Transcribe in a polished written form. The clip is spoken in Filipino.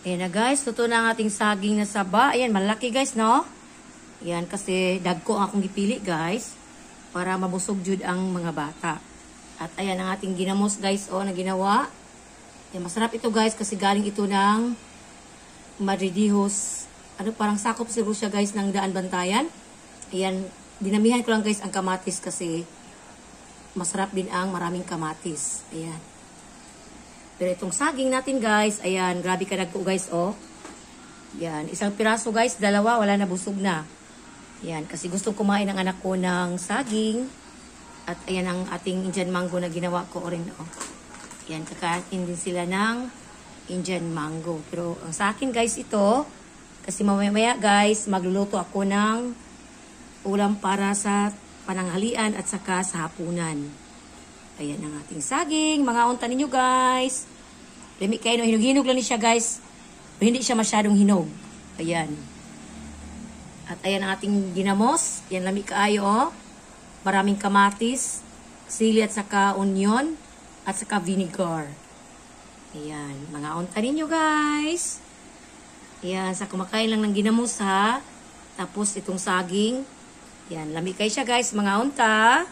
Ayan na guys, luto na ang ating saging na saba. Ayan, malaki guys, no? Ayan, kasi dagko akong gipili guys. Para mabusog jud ang mga bata. At ayan ang ating ginamos guys, na ginawa. Ayan, masarap ito guys, kasi galing ito ng Madridihos. Parang sakop siguro siya guys ng Daan Bantayan. Ayan, dinamihan ko lang guys ang kamatis kasi masarap din ang maraming kamatis. Ayan. Pero itong saging natin guys, ayan, grabe ka nagpo guys, Ayan, isang piraso guys, dalawa, wala na, busog na. Ayan, kasi gustong kumain ng anak ko ng saging. At ayan ang ating Indian mango na ginawa ko rin, Ayan, kakain din sila ng Indian mango. Pero ang sa akin guys ito, kasi mamaya guys, magluluto ako ng ulam para sa pananghalian at saka sa hapunan. Ayan ang ating saging. Mga unta ninyo guys. Lami kayo, hinog-hinog lang siya guys. Pero hindi siya masyadong hinog. Ayan. At ayan ang ating ginamos. Ayan, lami kaayo, Maraming kamatis, sili at saka onion, at saka vinegar. Ayan. Mga unta ninyo guys. Ayan, sa kumakain lang ng ginamos ha. Tapos itong saging. Ayan, lami kayo siya guys, mga unta.